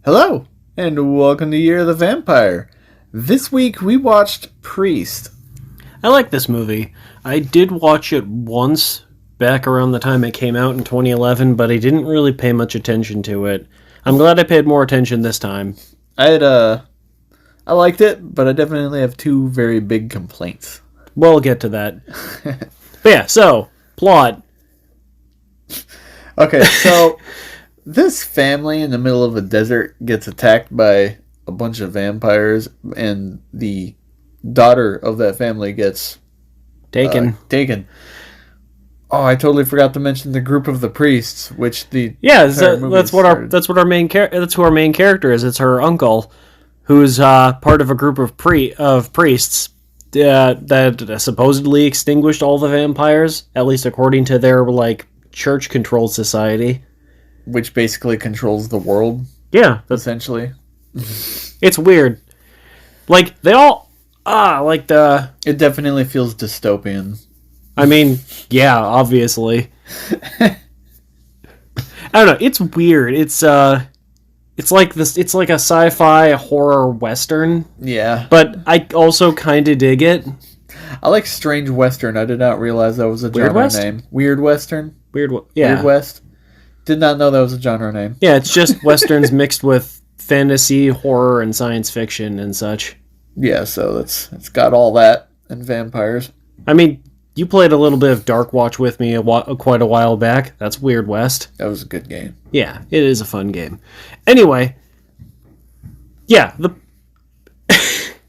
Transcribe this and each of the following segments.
Hello, and welcome to Year of the Vampire. This week we watched Priest. I like this movie. I did watch it once back around the time it came out in 2011, but I didn't really pay much attention to it. I'm glad I paid more attention this time. I liked it, but I definitely have two very big complaints. We'll get to that. But yeah, so, plot. Okay, so this family in the middle of a desert gets attacked by a bunch of vampires, and the daughter of that family gets taken. Oh, I totally forgot to mention the group of the priests, which that's who our main character is. It's her uncle, who's part of a group of priests that supposedly extinguished all the vampires, at least according to their church-controlled society, which basically controls the world. Yeah, essentially. It's weird. It definitely feels dystopian. I mean, yeah, obviously. I don't know. It's weird. It's like this. It's like a sci-fi horror western. Yeah. But I also kind of dig it. I like strange western. I did not realize that was a genre name. Weird western. Weird West. Did not know that was a genre name. Yeah, it's just westerns mixed with fantasy, horror, and science fiction and such. Yeah, so it's got all that and vampires. I mean, you played a little bit of Dark Watch with me quite a while back. That's Weird West. That was a good game. Yeah, it is a fun game. Anyway, yeah,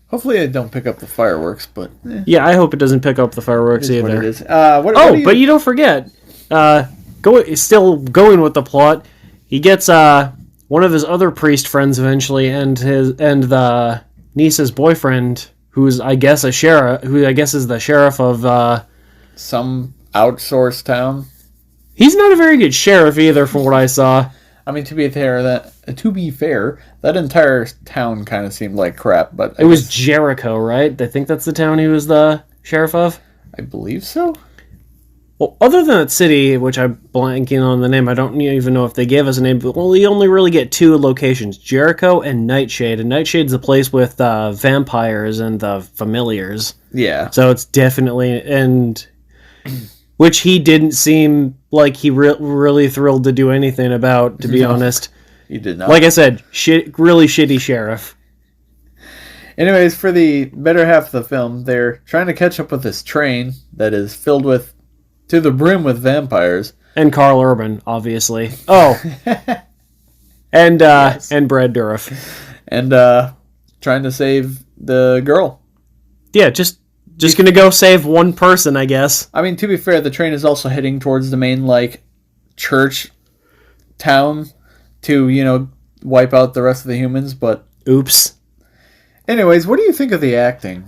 hopefully I don't pick up the fireworks, but... Yeah, I hope it doesn't pick up the fireworks either. What it is. But you don't forget, still going with the plot, he gets one of his other priest friends eventually, and the niece's boyfriend, who's I guess is the sheriff of some outsourced town. He's not a very good sheriff either, from what I saw. I mean, to be fair, that entire town kind of seemed like crap. But it was Jericho, right? I think that's the town he was the sheriff of. I believe so. Well, other than that city, which I'm blanking on the name, I don't even know if they gave us a name, but we only really get two locations, Jericho and Nightshade. And Nightshade's a place with vampires and the familiars. Yeah. So it's definitely... which he didn't seem like he really thrilled to do anything about, to be honest. He did not. Like I said, really shitty sheriff. Anyways, for the better half of the film, they're trying to catch up with this train that is filled to the brim with vampires. And Carl Urban, obviously. Oh. And yes. And Brad Dourif. And trying to save the girl. Yeah, just gonna go save one person, I guess. I mean, to be fair, the train is also heading towards the main, church town to, wipe out the rest of the humans, but... Oops. Anyways, what do you think of the acting?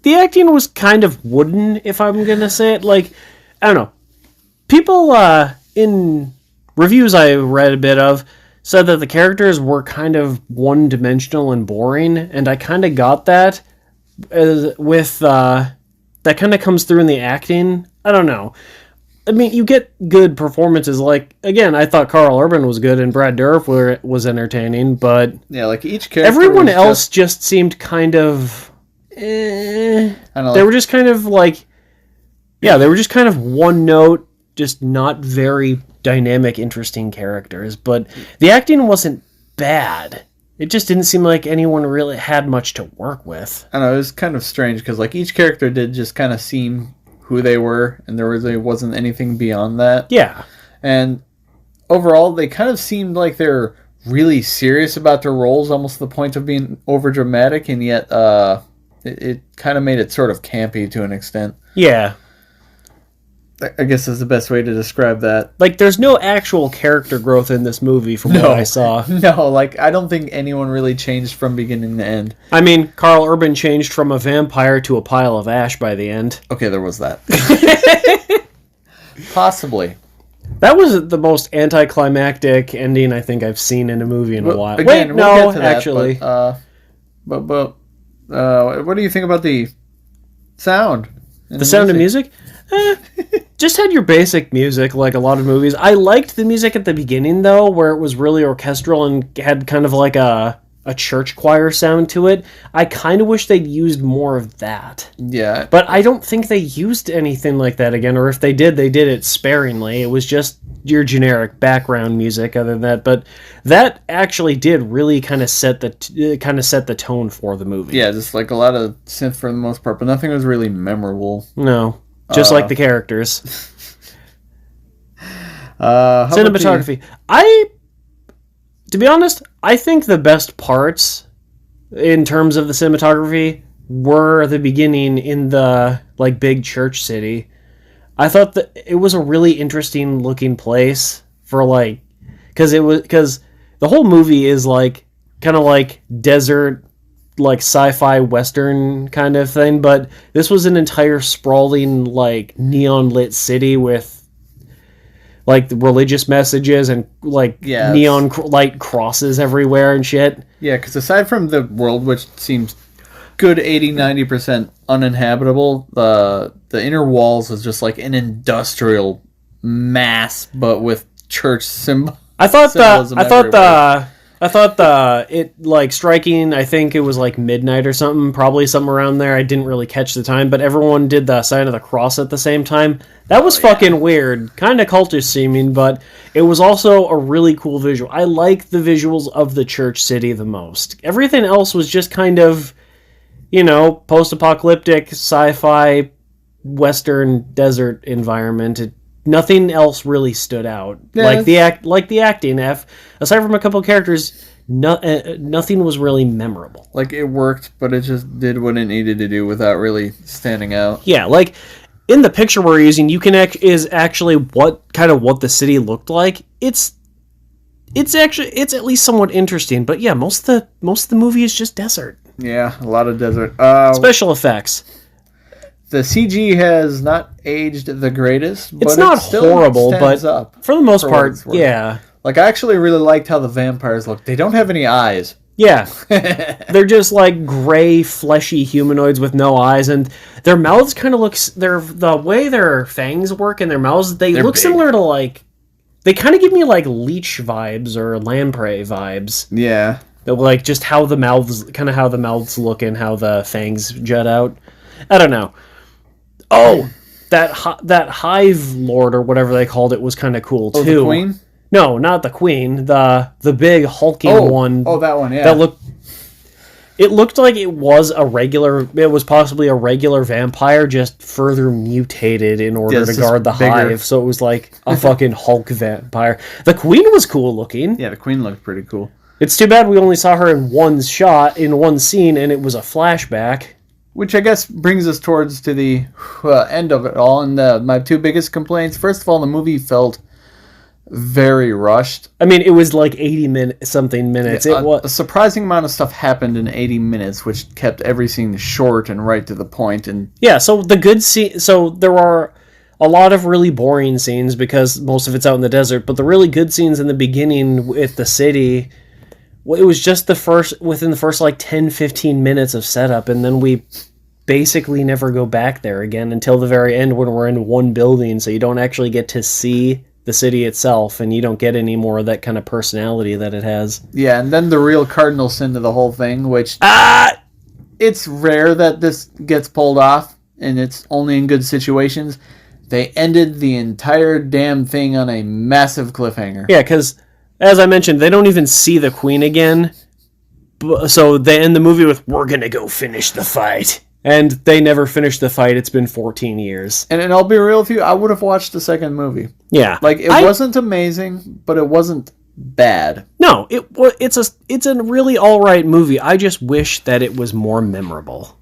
The acting was kind of wooden, if I'm gonna say it. I don't know. People, in reviews I read a bit of, said that the characters were kind of one-dimensional and boring, and I kind of got that that kind of comes through in the acting. I don't know. I mean, you get good performances. Again, I thought Carl Urban was good and Brad Dourif was entertaining, but yeah, each character. Everyone else just seemed kind of. I don't know. They were just kind of they were just kind of one note, just not very dynamic, interesting characters. But the acting wasn't bad. It just didn't seem like anyone really had much to work with. I don't know, it was kind of strange because each character did just kind of seem who they were, and there wasn't anything beyond that. Yeah. And overall, they kind of seemed like they're really serious about their roles, almost to the point of being overdramatic, and yet it kind of made it sort of campy to an extent. Yeah. I guess is the best way to describe that. There's no actual character growth in this movie from what I saw. No, I don't think anyone really changed from beginning to end. I mean, Carl Urban changed from a vampire to a pile of ash by the end. Okay, there was that. Possibly. That was the most anticlimactic ending I think I've seen in a movie in a while. Again, we'll get to that, actually. But what do you think about the sound? The Sound of Music? Just had your basic music, like a lot of movies. I liked the music at the beginning, though, where it was really orchestral and had kind of like a church choir sound to it. I kind of wish they'd used more of that. Yeah. But I don't think they used anything like that again, or if they did it sparingly. It was just your generic background music other than that. But that actually did really kind of set the tone for the movie. Yeah, just like a lot of synth for the most part, but nothing was really memorable. No. Just like the characters. Cinematography. To be honest, I think the best parts in terms of the cinematography were the beginning in the like big church city. I thought that it was a really interesting looking place for like because the whole movie is like kind of like desert, like sci-fi western kind of thing, but this was an entire sprawling like neon lit city with like the religious messages and like neon light crosses everywhere and shit. Yeah, because aside from the world, which seems good 80-90% uninhabitable, the inner walls was just like an industrial mass, but with church symbolism. I thought it like striking. I think it was like midnight or something, probably something around there. I didn't really catch the time, but everyone did the sign of the cross at the same time. That was fucking weird, kind of cultish seeming, but it was also a really cool visual. I like the visuals of the church city the most. Everything else was just kind of, post-apocalyptic, sci-fi, western desert environment. Nothing else really stood out. Yeah, the acting. Aside from a couple of characters, nothing was really memorable. Like it worked, but it just did what it needed to do without really standing out. Yeah, like in the picture we're using, you can is actually what the city looked like. It's at least somewhat interesting, but yeah, most of the movie is just desert. Yeah, a lot of desert. Special effects. The CG has not aged the greatest, but it's not horrible, but up for the most part, yeah. Like, I actually really liked how the vampires look. They don't have any eyes. Yeah. They're just like gray, fleshy humanoids with no eyes, and their mouths kind of the way their fangs work in their mouths, they're look big. Similar to like, they kind of give me like leech vibes or lamprey vibes. Yeah. Like just how the mouths look and how the fangs jut out. I don't know. Oh, that hive lord or whatever they called it was kind of cool too. The queen? No, not the queen. The big hulking one. Oh, that one. Yeah. It looked like it was possibly a regular vampire, just further mutated in order to guard the hive. So it was like a fucking Hulk vampire. The queen was cool looking. Yeah, the queen looked pretty cool. It's too bad we only saw her in one scene, and it was a flashback. Which I guess brings us towards to the end of it all. And my two biggest complaints. First of all, the movie felt very rushed. I mean, it was like 80 minutes. Yeah, a surprising amount of stuff happened in 80 minutes, which kept every scene short and right to the point. And yeah, so there are a lot of really boring scenes because most of it's out in the desert. But the really good scenes in the beginning with the city, it was just within the first like 10-15 minutes of setup, and then we basically never go back there again until the very end when we're in one building, so you don't actually get to see the city itself, and you don't get any more of that kind of personality that it has. Yeah, and then the real cardinal sin to the whole thing, which it's rare that this gets pulled off, and it's only in good situations. They ended the entire damn thing on a massive cliffhanger. Yeah, because as I mentioned, they don't even see the queen again. So they end the movie with, "We're going to go finish the fight." And they never finished the fight. It's been 14 years. And I'll be real with you, I would have watched the second movie. Yeah. Like, it wasn't amazing, but it wasn't bad. No, it's a really all right movie. I just wish that it was more memorable.